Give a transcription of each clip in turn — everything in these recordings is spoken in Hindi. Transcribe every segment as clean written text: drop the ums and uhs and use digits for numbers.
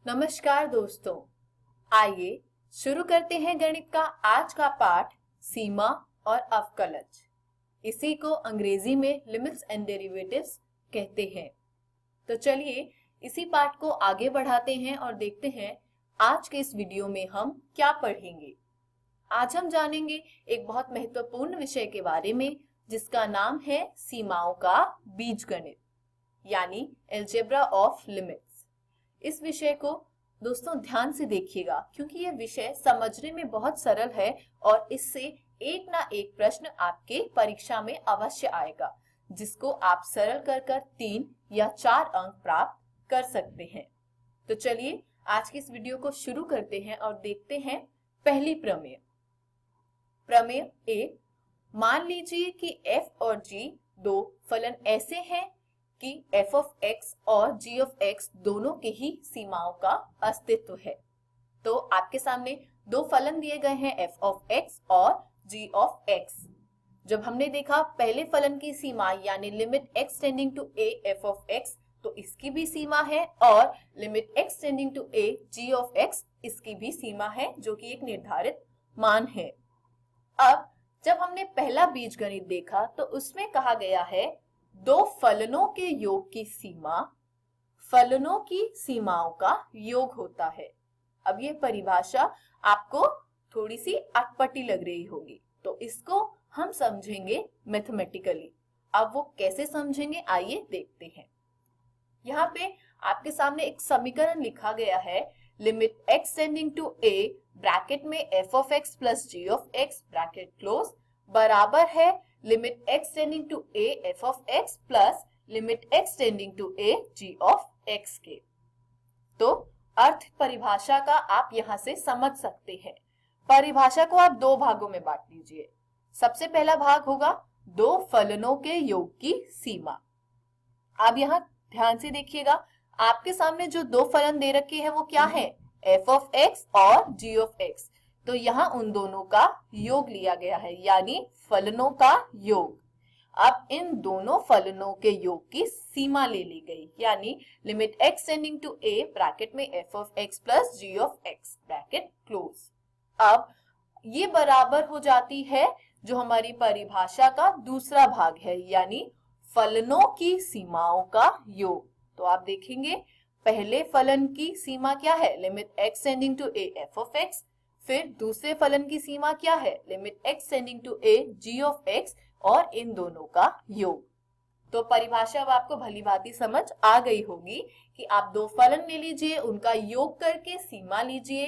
नमस्कार दोस्तों, आइए शुरू करते हैं गणित का आज का पाठ सीमा और अवकलज। इसी को अंग्रेजी में लिमिट्स एंड डेरिवेटिव्स कहते हैं। तो चलिए इसी पाठ को आगे बढ़ाते हैं और देखते हैं आज के इस वीडियो में हम क्या पढ़ेंगे। आज हम जानेंगे एक बहुत महत्वपूर्ण विषय के बारे में जिसका नाम है सीमाओं का बीजगणित यानी अलजेब्रा ऑफ लिमिट्स। इस विषय को दोस्तों ध्यान से देखिएगा क्योंकि यह विषय समझने में बहुत सरल है और इससे एक ना एक प्रश्न आपके परीक्षा में अवश्य आएगा जिसको आप सरल कर कर 3 या 4 अंक प्राप्त कर सकते हैं। तो चलिए आज की इस वीडियो को शुरू करते हैं और देखते हैं पहली प्रमेय। प्रमेय 1, मान लीजिए कि f और g दो फलन ऐसे हैं कि f of x और g of x दोनों के ही सीमाओं का अस्तित्व है। तो आपके सामने दो फलन दिए गए हैं f of x और g of x। जब हमने देखा पहले फलन की सीमा यानी limit x tending to a f of x, तो इसकी भी सीमा है और limit x tending to a g of x इसकी भी सीमा है जो कि एक निर्धारित मान है। अब जब हमने पहला बीजगणित देखा तो उसमें कहा गया है दो फलनों के योग की सीमा फलनों की सीमाओं का योग होता है। अब ये परिभाषा आपको थोड़ी सी अटपटी लग रही होगी, तो इसको हम समझेंगे मैथमेटिकली। अब वो कैसे समझेंगे आइए देखते हैं। यहाँ पे आपके सामने एक समीकरण लिखा गया है, limit x tending to a bracket में f of x plus g of x bracket close बराबर है limit x tending to a f of x plus limit x tending to a g of x के। तो अर्थ परिभाषा का आप यहां से समझ सकते हैं। परिभाषा को आप दो भागों में बांट लीजिए। सबसे पहला भाग होगा दो फलनों के योग की सीमा। आप यहां ध्यान से देखिएगा, आपके सामने जो दो फलन दे रखे हैं वो क्या है, f of x और g of x। तो यहाँ उन दोनों का योग लिया गया है यानी फलनों का योग। अब इन दोनों फलनों के योग की सीमा ले ली गई यानी limit x tending to a bracket में f of x plus g of x bracket close. अब ये बराबर हो जाती है जो हमारी परिभाषा का दूसरा भाग है यानी फलनों की सीमाओं का योग। तो आप देखेंगे पहले फलन की सीमा क्या है, limit x tending to a f of x। फिर दूसरे फलन की सीमा क्या है, limit x tending to a g of x और इन दोनों का योग। तो परिभाषा अब आपको भली भांति समझ आ गई होगी कि आप दो फलन ले लीजिए, उनका योग करके सीमा लीजिए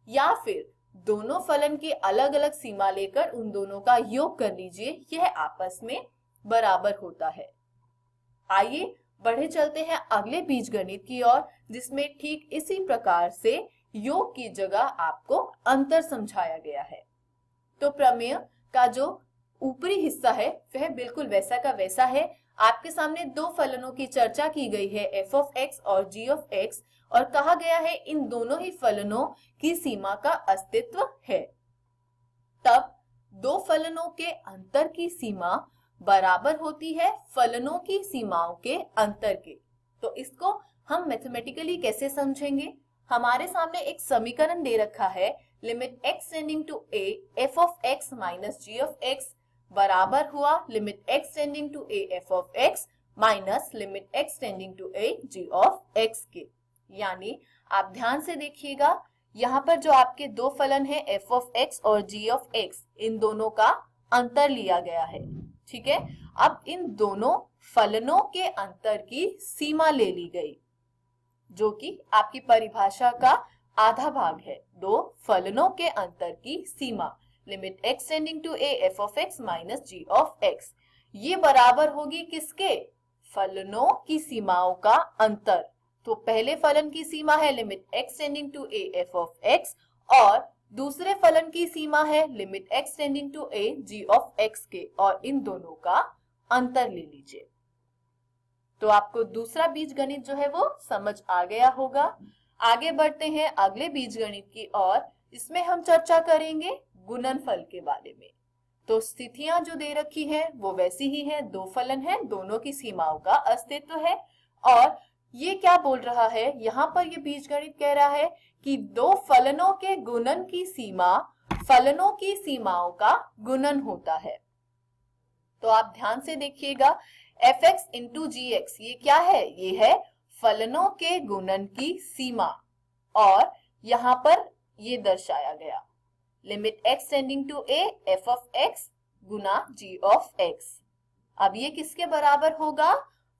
या फिर दोनों फलन की अलग अलग सीमा लेकर उन दोनों का योग कर लीजिए, यह आपस में बराबर होता है। आइए बढ़े चलते हैं अगले बीजगणित की ओर जिसमें ठीक इसी प्रकार से योग की जगह आपको अंतर समझाया गया है। तो प्रमेय का जो ऊपरी हिस्सा है वह बिल्कुल वैसा का वैसा है। आपके सामने दो फलनों की चर्चा की गई है, f of x और g of x, और कहा गया है इन दोनों ही फलनों की सीमा का अस्तित्व है। तब दो फलनों के अंतर की सीमा बराबर होती है फलनों की सीमाओं के अंतर के। तो इसको हम मैथमेटिकली कैसे समझेंगे, हमारे सामने एक समीकरण दे रखा है, limit x tending to a f of x minus g of x बराबर हुआ limit x tending to a f of x minus limit x tending to a g of x के। यानी आप ध्यान से देखिएगा, यहाँ पर जो आपके दो फलन है f of x और g of x, इन दोनों का अंतर लिया गया है। ठीक है, अब इन दोनों फलनों के अंतर की सीमा ले ली गई जो कि आपकी परिभाषा का आधा भाग है। दो फलनों के अंतर की सीमा limit x tending to a f of x minus g of x, ये बराबर होगी किसके, फलनों की सीमाओं का अंतर। तो पहले फलन की सीमा है limit x tending to a f of x और दूसरे फलन की सीमा है limit x tending to a g of x के, और इन दोनों का अंतर ले लीजिए। तो आपको दूसरा बीजगणित जो है वो समझ आ गया होगा। आगे बढ़ते हैं अगले बीजगणित की ओर। इसमें हम चर्चा करेंगे गुणनफल के बारे में। तो स्थितियां जो दे रखी है वो वैसी ही है, दो फलन है, दोनों की सीमाओं का अस्तित्व है और ये क्या बोल रहा है, यहाँ पर ये बीजगणित कह रहा है कि दो फलनों के गुणन की सीमा फलनों की सीमाओं का गुणन होता है। तो आप ध्यान से देखिएगा, fx इंटू जी एक्स ये क्या है, ये है फलनों के गुणन की सीमा, और यहाँ पर ये दर्शाया गया limit x tending to a f of x गुना g ऑफ x। अब ये किसके बराबर होगा,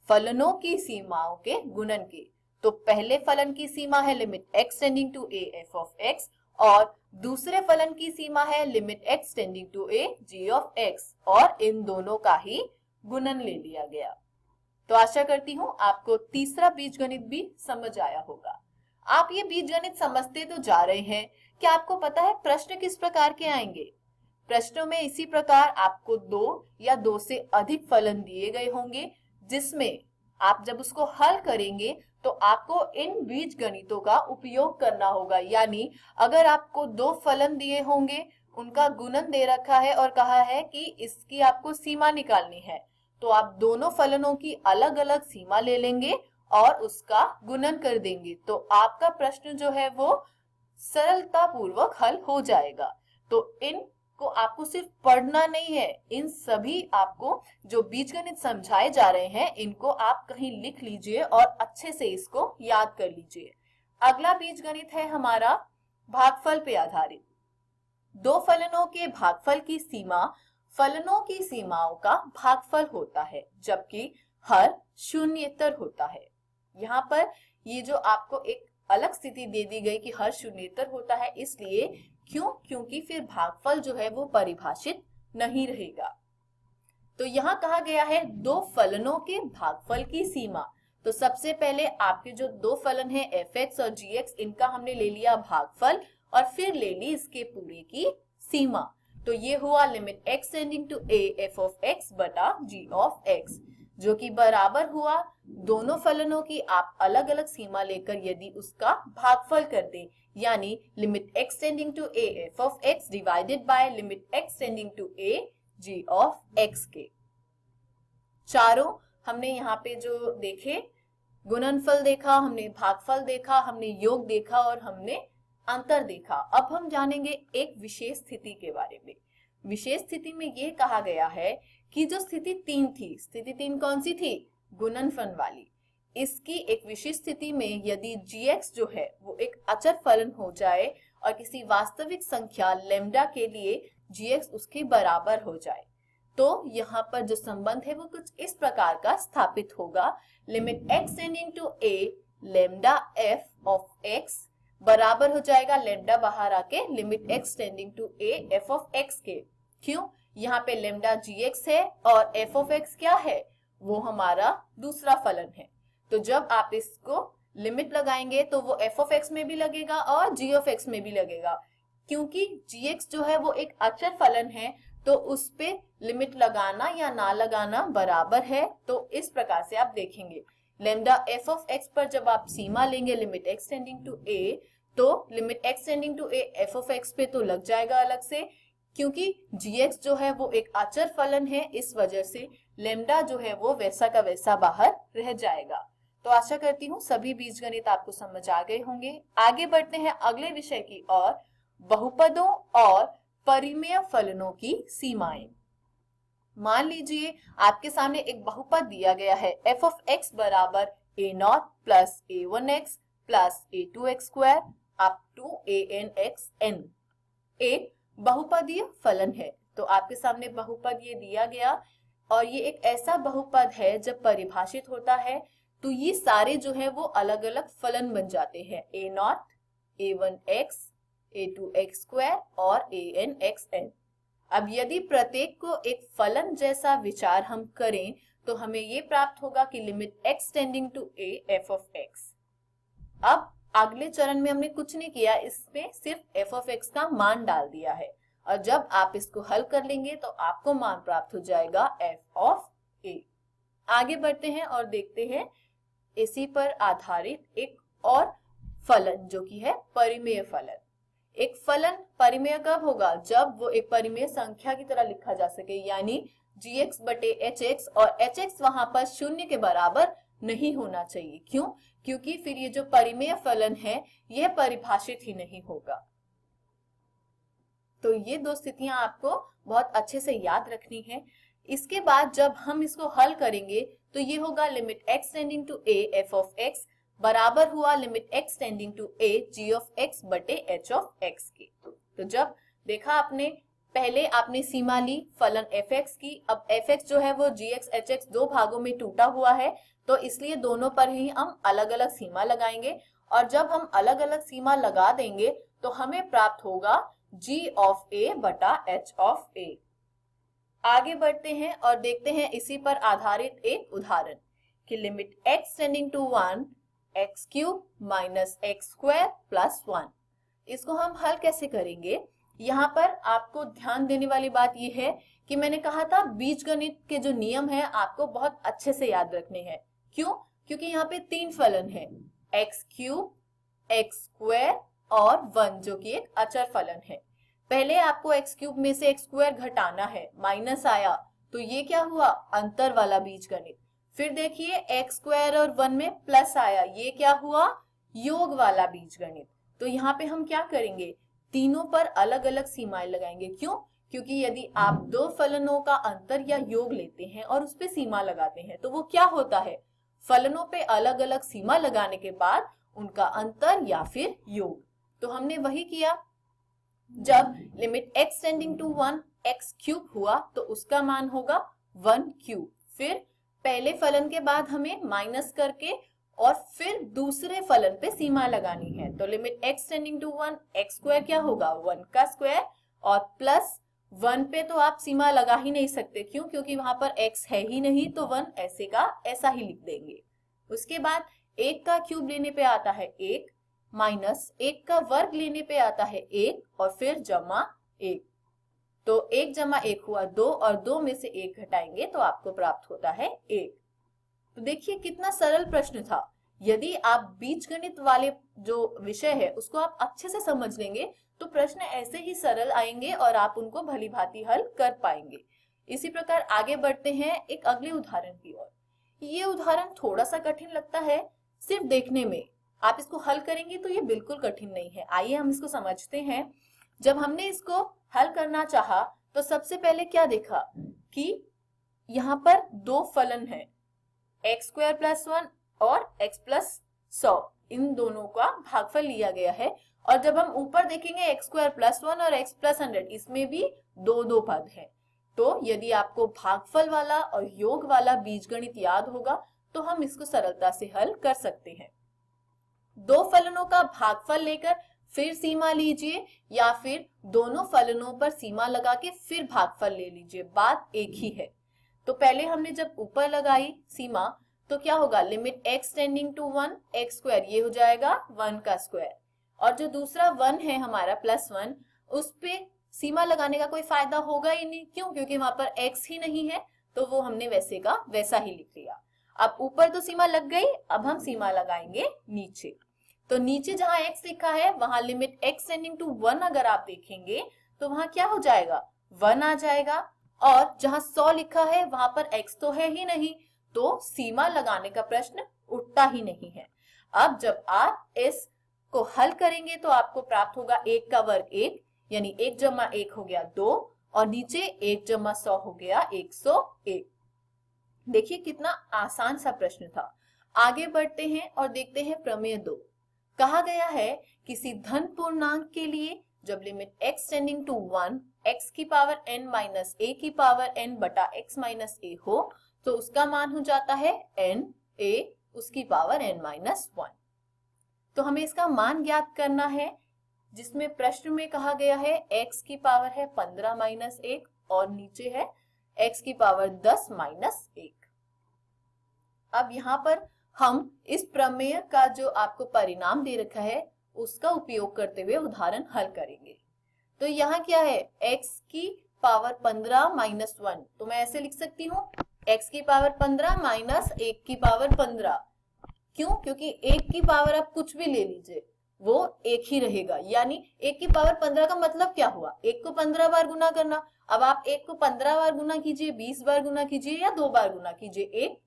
फलनों की सीमाओं के गुणन के। तो पहले फलन की सीमा है limit x tending to a f of x, और दूसरे फलन की सीमा है limit x tending to a g of x, और इन दोनों का ही गुणन ले लिया गया। तो आशा करती हूं आपको तीसरा बीजगणित भी समझ आया होगा। आप ये बीजगणित समझते तो जा रहे हैं, क्या आपको पता है प्रश्न किस प्रकार के आएंगे? प्रश्नों में इसी प्रकार आपको दो या दो से अधिक फलन दिए गए होंगे, जिसमें आप जब उसको हल करेंगे तो आपको इन बीजगणितों का उपयोग करना होगा। यानी अगर आपको दो फलन दिए होंगे, उनका गुणन दे रखा है और कहा है कि इसकी आपको सीमा निकालनी है, तो आप दोनों फलनों की अलग अलग सीमा ले लेंगे और उसका गुणन कर देंगे, तो आपका प्रश्न जो है वो सरलता पूर्वक हल हो जाएगा। तो इनको आपको सिर्फ पढ़ना नहीं है, इन सभी आपको जो बीजगणित समझाए जा रहे हैं इनको आप कहीं लिख लीजिए और अच्छे से इसको याद कर लीजिए। अगला बीजगणित है हमारा भागफल पे आधारित। दो फलनों के भागफल की सीमा फलनों की सीमाओं का भागफल होता है, जबकि हर शून्येतर होता है। यहाँ पर ये जो आपको एक अलग स्थिति दे दी गई कि हर शून्येतर होता है, इसलिए क्योंकि फिर भागफल जो है वो परिभाषित नहीं रहेगा। तो यहाँ कहा गया है दो फलनों के भागफल की सीमा। तो सबसे पहले आपके जो दो फलन है fx और gx, इनका हमने ले लिया भागफल और फिर ले ली इसके पूरे की सीमा। तो ये हुआ limit x tending to a f of x बटा g ऑफ x, जो कि बराबर हुआ दोनों फलनों की आप अलग अलग सीमा लेकर यदि उसका भागफल कर दें, यानी limit x tending to a f of x divided by limit x tending to a g of x के। चारों हमने यहाँ पे जो देखे, गुणनफल देखा, हमने भागफल देखा, हमने योग देखा और हमने अंतर देखा। अब हम जानेंगे एक विशेष स्थिति के बारे में। विशेष स्थिति में यह कहा गया है कि जो स्थिति 3 थी, स्थिति 3 कौन सी थी, गुणनफल वाली, इसकी एक विशेष स्थिति में यदि gx जो है वो एक अचर फलन हो जाए और किसी वास्तविक संख्या लैम्डा के लिए gx उसके बराबर हो जाए, तो यहाँ पर जो संबंध है वो कुछ इस प्रकार का स्थापित होगा। Limit x tending to a lambda f of x बराबर हो जाएगा लैम्डा बाहर आके limit x tending to a f of x के। क्यों, यहाँ पे लैम्डा gx है और f ऑफ x क्या है, वो हमारा दूसरा फलन है। तो जब आप इसको लिमिट लगाएंगे तो वो f ऑफ x में भी लगेगा और g ऑफ x में भी लगेगा। क्योंकि gx जो है वो एक अचर फलन है, तो उस पे लिमिट लगाना या ना लगाना बराबर है। तो इस प्रकार से आप देखेंगे लैम्डा f ऑफ x पर जब आप सीमा लेंगे limit x tending to a, तो limit x tending to a f of x पे तो लग जाएगा अलग से, क्योंकि gx जो है वो एक अचर फलन है, इस वजह से लैम्डा जो है वो वैसा का वैसा बाहर रह जाएगा। तो आशा करती हूँ सभी बीजगणित आपको समझ आ गए होंगे। आगे बढ़ते हैं अगले विषय की ओर, बहुपदों और परिमेय फलनों की सीमाएं। मान लीजिए आपके सामने एक बहुपद दिया गया है f ऑफ x बराबर a0 plus a1x plus a2x square up to anxn। एक बहुपदीय फलन है। तो आपके सामने बहुपद ये दिया गया और ये एक ऐसा बहुपद है जब परिभाषित होता है तो ये सारे जो है वो अलग अलग फलन बन जाते हैं, a0, a1x, a2x स्क्वायर और anxn। अब यदि प्रत्येक को एक फलन जैसा विचार हम करें तो हमें ये प्राप्त होगा कि limit x tending to a f of x। अब अगले चरण में हमने कुछ नहीं किया, इसमें सिर्फ f ऑफ x का मान डाल दिया है और जब आप इसको हल कर लेंगे तो आपको मान प्राप्त हो जाएगा f ऑफ a। आगे बढ़ते हैं और देखते हैं इसी पर आधारित एक और फलन जो कि है परिमेय फलन। एक फलन परिमेय कब होगा, जब वो एक परिमेय संख्या की तरह लिखा जा सके, यानी gx बटे hx और hx वहां पर शून्य के बराबर नहीं होना चाहिए। क्यों, क्योंकि फिर ये जो परिमेय फलन है यह परिभाषित ही नहीं होगा। तो ये दो स्थितियां आपको बहुत अच्छे से याद रखनी है। इसके बाद जब हम इसको हल करेंगे तो ये होगा limit x tending to a f of x बराबर हुआ limit x tending to a g of x बटे h ऑफ x के। तो जब देखा आपने, पहले आपने सीमा ली फलन fx की, अब fx जो है वो gx hx दो भागों में टूटा हुआ है, तो इसलिए दोनों पर ही हम अलग अलग सीमा लगाएंगे, और जब हम अलग अलग सीमा लगा देंगे तो हमें प्राप्त होगा g ऑफ a बटा h ऑफ a। आगे बढ़ते हैं और देखते हैं इसी पर आधारित एक उदाहरण कि limit x tending to 1 x cube minus x square plus 1। इसको हम हल कैसे करेंगे? यहाँ पर आपको ध्यान देने वाली बात यह है कि मैंने कहा था बीजगणित के जो नियम है आपको बहुत अच्छे से याद रखने हैं। क्यों? क्योंकि यहाँ पे तीन फलन है, x क्यूब, x स्क्वायर और 1 जो कि एक अचर फलन है। पहले आपको x क्यूब में से x स्क्वायर घटाना है, माइनस आया तो ये क्या हुआ? अंतर वाला बीजगणित। फिर देखिए x स्क्वायर और 1 में प्लस आया, ये क्या हुआ? योग वाला बीजगणित। तो यहाँ पे हम क्या करेंगे? तीनों पर अलग अलग सीमाएं लगाएंगे। क्यों? क्योंकि यदि आप दो फलनों का अंतर या योग लेते हैं और उस पे सीमा लगाते हैं तो वो क्या होता है? फलनों पे अलग अलग सीमा लगाने के बाद उनका अंतर या फिर योग। तो हमने वही किया। जब limit x tending to 1 x cube हुआ तो उसका मान होगा 1 क्यूब। फिर पहले फलन के बाद हमें माइनस करके और फिर दूसरे फलन पे सीमा लगानी है। तो limit x tending to 1 x square क्या होगा? 1 का स्क्वायर, और प्लस 1 पे तो आप सीमा लगा ही नहीं सकते। क्यों? क्योंकि वहां पर x है ही नहीं, तो 1 ऐसे का ऐसा ही लिख देंगे। उसके बाद 1 का क्यूब लेने पे आता है 1, माइनस 1 का वर्ग लेने पे आता है 1, और फिर जमा 1। तो 1 जमा 1 हुआ 2, और 2 में से 1 घटाएंगे तो आपको प्राप्त होता है 1। तो देखिए कितना सरल प्रश्न था। यदि आप बीजगणित वाले जो विषय है उसको आप अच्छे से समझ लेंगे तो प्रश्न ऐसे ही सरल आएंगे और आप उनको भली भांति हल कर पाएंगे। इसी प्रकार आगे बढ़ते हैं एक अगले उदाहरण की ओर। ये उदाहरण थोड़ा सा कठिन लगता है सिर्फ देखने में, आप इसको हल करेंगे तो ये बिल्कुल कठिन नहीं है। आइए हम इसको समझते हैं। जब हमने इसको हल करना चाहा तो सबसे पहले क्या देखा कि यहाँ पर दो फलन है, x स्क्वायर प्लस 1 और x प्लस 100, इन दोनों का भागफल लिया गया है। और जब हम ऊपर देखेंगे x स्क्वायर प्लस 1 और x प्लस 100, इसमें भी दो दो पद है। तो यदि आपको भागफल वाला और योग वाला बीजगणित याद होगा तो हम इसको सरलता से हल कर सकते हैं। दो फलनों का भागफल लेकर फिर सीमा लीजिए, या फिर दोनों फलनों पर सीमा लगा के फिर भागफल ले लीजिए, बात एक ही है। तो पहले हमने जब ऊपर लगाई सीमा तो क्या होगा? Limit x tending to 1 x square, ये हो जाएगा 1 का स्क्वायर, और जो दूसरा 1 है हमारा प्लस 1, उस पे सीमा लगाने का कोई फायदा होगा ही नहीं। क्यों? क्योंकि वहां पर x ही नहीं है, तो वो हमने वैसे का वैसा ही लिख लिया। अब ऊपर तो सीमा लग गई, अब हम सीमा लगाएंगे नीचे। तो नीचे जहां x लिखा है वहां लिमिट x टेंडिंग टू 1 अगर आप देखेंगे तो वहां क्या हो जाएगा? 1 आ जाएगा, और जहां 100 लिखा है वहां पर x तो है ही नहीं, तो सीमा लगाने का प्रश्न उठता ही नहीं है। अब जब आप इस को हल करेंगे तो आपको प्राप्त होगा 1 का वर्ग 1, यानी 1 जमा 1 हो गया 2, और नीचे 1 जमा 100 हो गया 101। देखिए कितना आसान सा प्रश्न था। आगे बढ़ते हैं और देखते हैं प्रमेय 2। कहा गया है किसी धन पूर्णांक के लिए जब limit x tending to 1 x की पावर n माइनस a की पावर n बटा x माइनस a हो तो उसका मान हो जाता है n a उसकी पावर n माइनस 1। तो हमें इसका मान ज्ञात करना है, जिसमें प्रश्न में कहा गया है x की पावर है 15 माइनस 1 और नीचे है x की पावर 10 माइनस 1। अब यहाँ पर हम इस प्रमेय का जो आपको परिणाम दे रखा है उसका उपयोग करते हुए उदाहरण हल करेंगे। तो यहाँ क्या है? x की पावर 15 माइनस 1, तो मैं ऐसे लिख सकती हूँ x की पावर 15 माइनस 1 की पावर 15। क्यों? क्योंकि 1 की पावर आप कुछ भी ले लीजिए वो एक ही रहेगा, यानी 1 की पावर 15 का मतलब क्या हुआ? 1 को 15 बार गुना करना। अब आप 1 को 15 बार गुना कीजिए, 20 बार गुना कीजिए या 2 बार गुना कीजिए,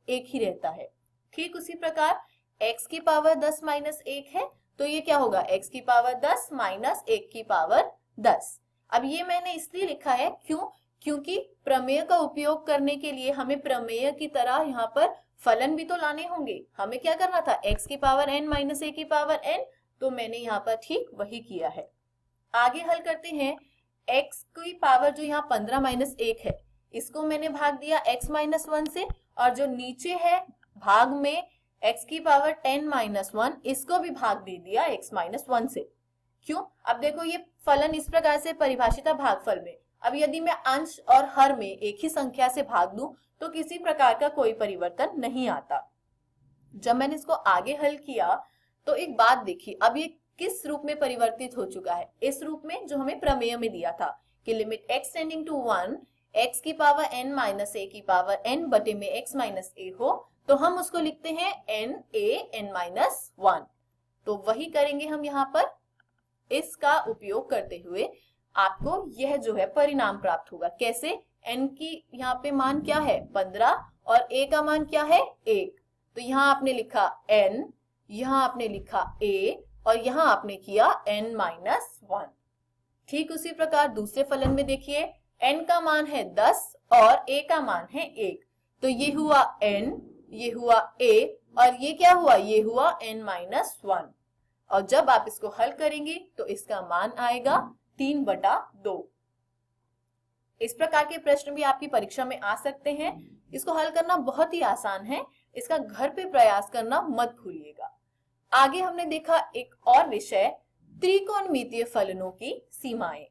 एक ही रहता है। ठीक उसी प्रकार x की पावर 10 माइनस 1 है, तो ये क्या होगा, x की पावर 10 माइनस 1 की पावर 10। अब ये मैंने इसलिए लिखा है, क्योंकि प्रमेय का उपयोग करने के लिए हमें प्रमेय की तरह यहाँ पर फलन भी तो लाने होंगे। हमें क्या करना था, x की पावर n माइनस 1 की पावर n, तो मैंने यहाँ पर ठीक वही किया है। आगे हल करते हैं। x की पावर जो यहाँ 15 माइनस 1 है, इसको मैंने भाग दिया x माइनस 1 से, और जो नीचे है भाग में x की पावर 10 माइनस 1, इसको भी भाग दे दिया x माइनस 1 से। क्यों, अब देखो ये फलन इस प्रकार से परिभाषित है भागफल में। अब यदि मैं अंश और हर में एक ही संख्या से भाग दूं तो किसी प्रकार का कोई परिवर्तन नहीं आता। जब मैंने इसको आगे हल किया तो एक बात देखी, अब ये किस रूप में परिवर्तित हो चुका है, इस रूप में जो हमें प्रमेय में दिया था कि limit x tending to 1 x की पावर n माइनस a की पावर n बटे में x माइनस a हो, तो हम उसको लिखते हैं n a n माइनस 1। तो वही करेंगे हम यहाँ पर। इसका उपयोग करते हुए आपको यह जो है परिणाम प्राप्त होगा। कैसे, n की यहाँ पे मान क्या है 15 और a का मान क्या है 1, तो यहाँ आपने लिखा n, यहाँ आपने लिखा a और यहाँ आपने किया n माइनस 1। ठीक उसी प्रकार दूसरे फलन में देखिए, n का मान है 10 और a का मान है 1, तो ये हुआ n, ये हुआ a और ये क्या हुआ, ये हुआ n माइनस 1। और जब आप इसको हल करेंगे तो इसका मान आएगा 3/2। इस प्रकार के प्रश्न भी आपकी परीक्षा में आ सकते हैं। इसको हल करना बहुत ही आसान है, इसका घर पे प्रयास करना मत भूलिएगा। आगे हमने देखा एक और विषय, त्रिकोणमितीय फलनों की सीमाएं।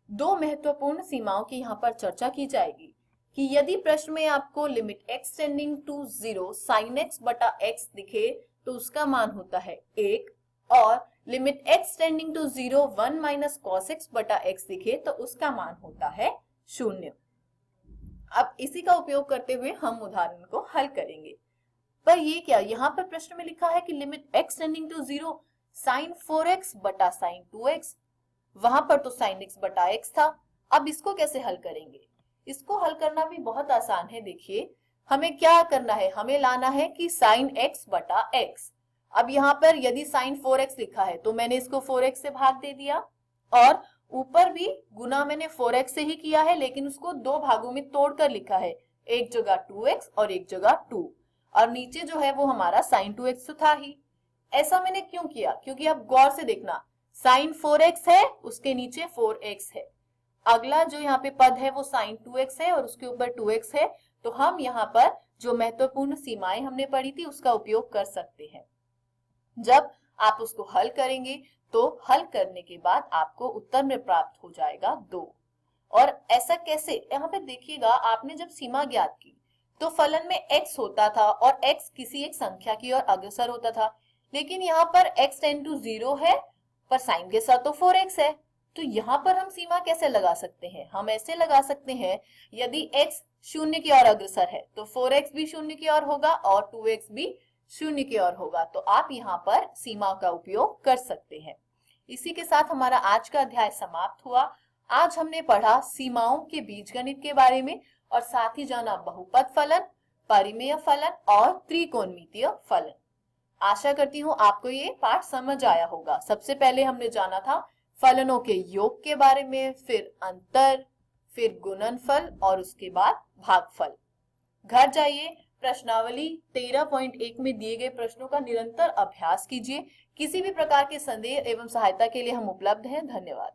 दो महत्वपूर्ण सीमाओं की यहाँ पर चर्चा की जाएगी कि यदि प्रश्न में आपको limit x tending to 0 sin x बटा x दिखे तो उसका मान होता है 1, और limit x tending to 0 1 minus cos x बटा x दिखे तो उसका मान होता है 0। अब इसी का उपयोग करते हुए हम उदाहरण को हल करेंगे। पर ये क्या, यहाँ पर प्रश्न में लिखा है कि limit x tending to 0 sin 4x बटा sin 2x, वहां पर तो sin x बटा x था। अब इसको कैसे हल करेंगे, इसको हल करना भी बहुत आसान है। देखिए हमें क्या करना है, हमें लाना है कि sin x बटा x। अब यहाँ पर यदि sin 4x लिखा है तो मैंने इसको 4x से भाग दे दिया, और ऊपर भी गुना मैंने 4x से ही किया है, लेकिन उसको दो भागों में तोड़कर लिखा है, एक जगह 2x और एक जगह 2, और नीचे जो है वो हमारा sin 2x तो था ही। ऐसा मैंने क्यों किया, क्योंकि आप गौर से देखना, sin 4x है, उसके नीचे 4x है, अगला जो यहाँ पे पद है वो sin 2x है और उसके ऊपर 2x है, तो हम यहाँ पर जो महत्वपूर्ण सीमाएं हमने पढ़ी थी उसका उपयोग कर सकते हैं। जब आप उसको हल करेंगे तो हल करने के बाद आपको उत्तर में प्राप्त हो जाएगा 2। और ऐसा कैसे, यहाँ पे देखिएगा, आपने जब सीमा ज्ञात की तो फलन में x होता था और x किसी एक संख्या की ओर अग्रसर होता था, लेकिन यहाँ पर x टेंड टू 0 है पर साइन के साथ तो 4x है, तो यहाँ पर हम सीमा कैसे लगा सकते हैं, हम ऐसे लगा सकते हैं, यदि x शून्य की ओर अग्रसर है तो 4x भी शून्य की ओर होगा और 2x भी शून्य की ओर होगा, तो आप यहाँ पर सीमा का उपयोग कर सकते हैं। इसी के साथ हमारा आज का अध्याय समाप्त हुआ। आज हमने पढ़ा सीमाओं के बीजगणित के बारे में और साथ ही जाना बहुपद फलन, परिमेय फलन और त्रिकोणमितीय फलन। आशा करती हूँ आपको ये पाठ समझ आया होगा। सबसे पहले हमने जाना था फलनों के योग के बारे में, फिर अंतर, फिर गुणनफल और उसके बाद भागफल। घर जाइए, प्रश्नावली 13.1 में दिए गए प्रश्नों का निरंतर अभ्यास कीजिए। किसी भी प्रकार के संदेह एवं सहायता के लिए हम उपलब्ध हैं। धन्यवाद।